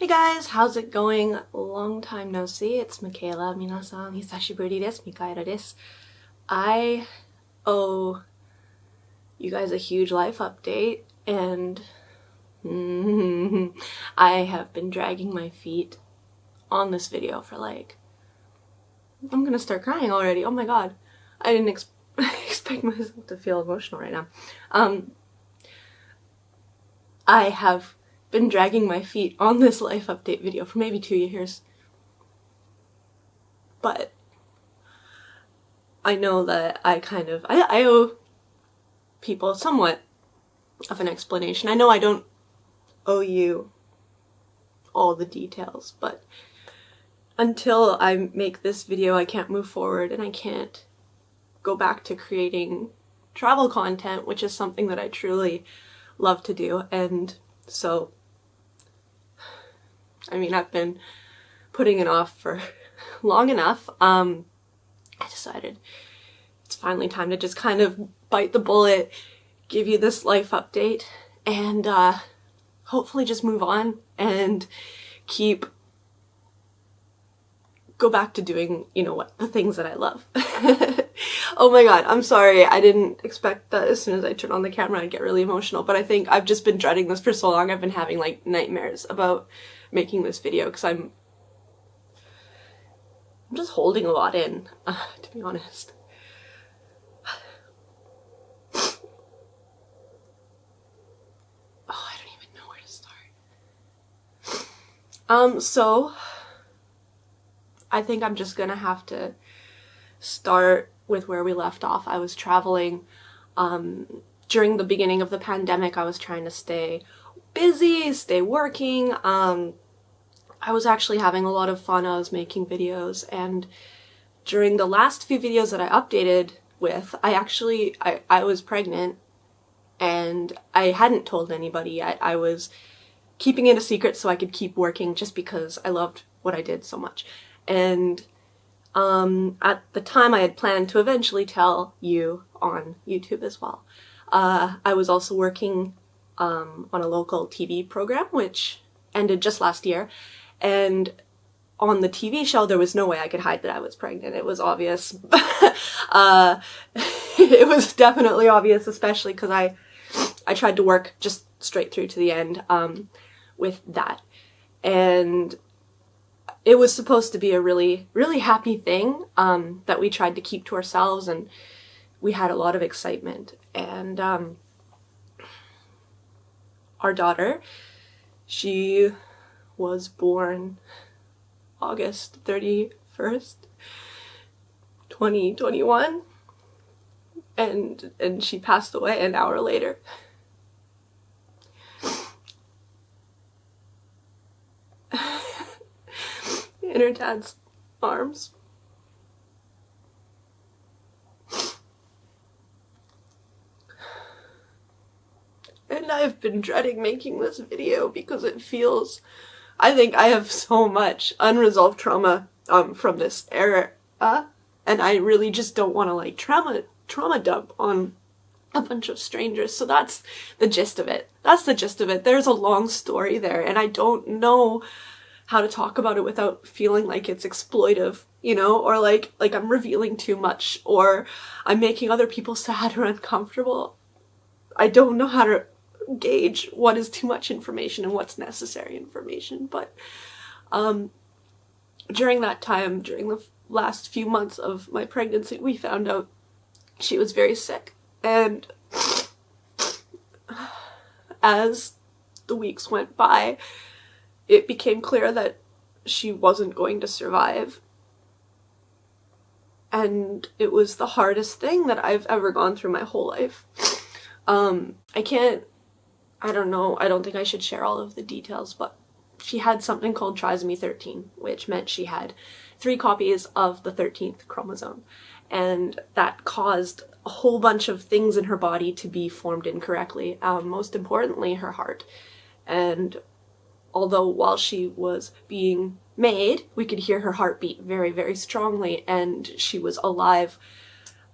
guys, how's it going? Long time no see. It's Micaela. Minasan, hisashiburi desu. Micaela desu. I owe you guys a huge life update, and I have been dragging my feet on this video for I'm gonna start crying already. Oh my god. I didn't expect myself to feel emotional right now. I have been dragging my feet on this life update video for maybe 2 years. But I know that I owe people somewhat of an explanation. I know I don't owe you all the details, but until I make this video, I can't move forward and I can't go back to creating travel content, which is something that I truly love to do. And so, I mean, I've been putting it off for long enough. I decided it's finally time to just kind of bite the bullet, give you this life update, and hopefully just move on and go back to doing, the things that I love. Oh my god, I'm sorry. I didn't expect that as soon as I turned on the camera I'd get really emotional, but I think I've just been dreading this for so long. I've been having nightmares about making this video because I'm just holding a lot in, to be honest. Oh, I don't even know where to start. So I think I'm just gonna have to start with where we left off. I was traveling during the beginning of the pandemic. I was trying to stay busy, stay working. I was actually having a lot of fun. I was making videos, and during the last few videos that I updated with, I was pregnant, and I hadn't told anybody yet. I was keeping it a secret so I could keep working just because I loved what I did so much. And at the time I had planned to eventually tell you on YouTube as well. I was also working on a local TV program which ended just last year, and on the TV show there was no way I could hide that I was pregnant. It was obvious. It was definitely obvious, especially because I tried to work just straight through to the end with that. And it was supposed to be a really, really happy thing that we tried to keep to ourselves, and we had a lot of excitement. And our daughter, she was born August 31st, 2021, and she passed away an hour later. In her dad's arms. And I've been dreading making this video because it feels, I think I have so much unresolved trauma from this era, and I really just don't want to trauma dump on a bunch of strangers. So that's the gist of it. There's a long story there, and I don't know how to talk about it without feeling like it's exploitive, or like I'm revealing too much, or I'm making other people sad or uncomfortable. I don't know how to gauge what is too much information and what's necessary information, but during that time, during the last few months of my pregnancy, we found out she was very sick, and as the weeks went by, it became clear that she wasn't going to survive. And it was the hardest thing that I've ever gone through my whole life. I don't think I should share all of the details, but she had something called trisomy 13, which meant she had 3 copies of the 13th chromosome. And that caused a whole bunch of things in her body to be formed incorrectly, most importantly her heart. And although while she was being made, we could hear her heartbeat very, very strongly, and she was alive.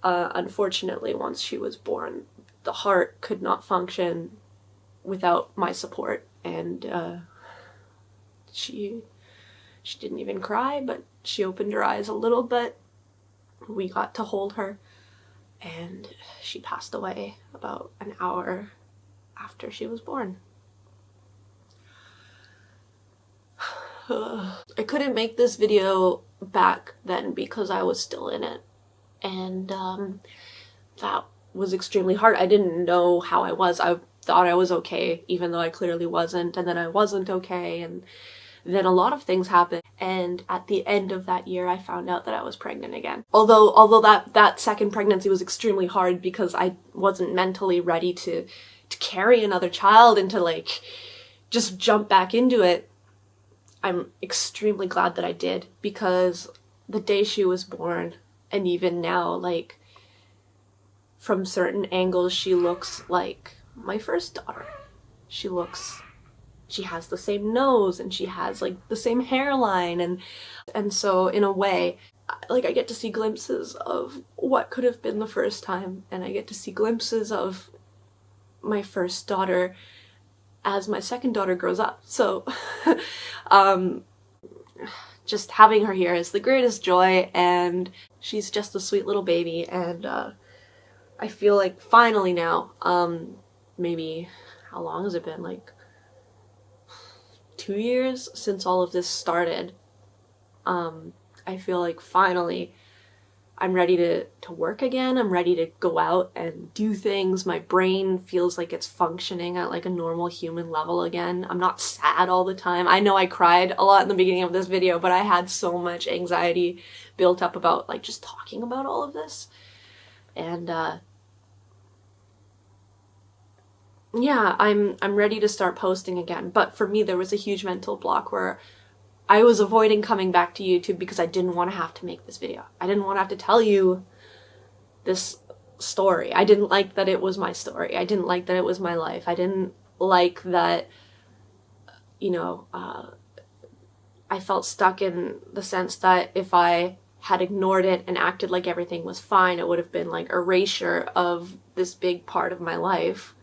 Unfortunately, once she was born, the heart could not function without my support, and She didn't even cry, but she opened her eyes a little bit. We got to hold her, and she passed away about an hour after she was born. I couldn't make this video back then because I was still in it, and that was extremely hard. I didn't know how I was. I thought I was okay, even though I clearly wasn't, and then I wasn't okay, and then a lot of things happened, and at the end of that year I found out that I was pregnant again. Although that second pregnancy was extremely hard because I wasn't mentally ready to carry another child and to like just jump back into it. I'm extremely glad that I did, because the day she was born, and even now, like, from certain angles she looks like my first daughter. She has the same nose, and she has like the same hairline, and so in a way, like, I get to see glimpses of what could have been the first time, and I get to see glimpses of my first daughter as my second daughter grows up. So just having her here is the greatest joy, and she's just a sweet little baby, and I feel like finally now, maybe, how long has it been, like 2 years since all of this started, I feel like finally I'm ready to work again. I'm ready to go out and do things. My brain feels like it's functioning at like a normal human level again. I'm not sad all the time. I know I cried a lot in the beginning of this video, but I had so much anxiety built up about like just talking about all of this. And yeah, I'm ready to start posting again. But for me, there was a huge mental block where I was avoiding coming back to YouTube because I didn't want to have to make this video. I didn't want to have to tell you this story. I didn't like that it was my story. I didn't like that it was my life. I didn't like that, you know, I felt stuck in the sense that if I had ignored it and acted like everything was fine, it would have been like erasure of this big part of my life.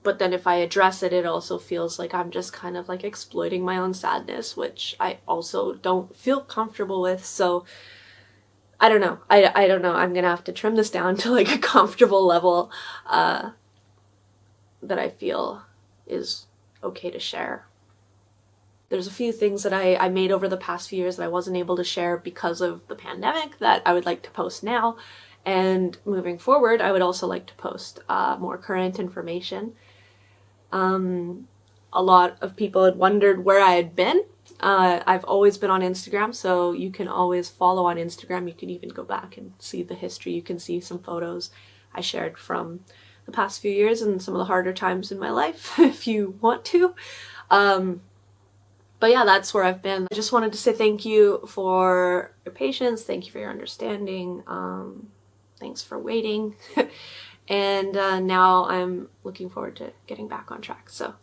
But then if I address it, it also feels like I'm just kind of like exploiting my own sadness, which I also don't feel comfortable with. So I don't know. I don't know. I'm gonna have to trim this down to like a comfortable level that I feel is okay to share. There's a few things that I made over the past few years that I wasn't able to share because of the pandemic that I would like to post now. And moving forward, I would also like to post more current information. A lot of people had wondered where I had been. I've always been on Instagram, so you can always follow on Instagram. You can even go back and see the history. You can see some photos I shared from the past few years and some of the harder times in my life, if you want to. But yeah, that's where I've been. I just wanted to say thank you for your patience. Thank you for your understanding. Thanks for waiting. And now I'm looking forward to getting back on track. So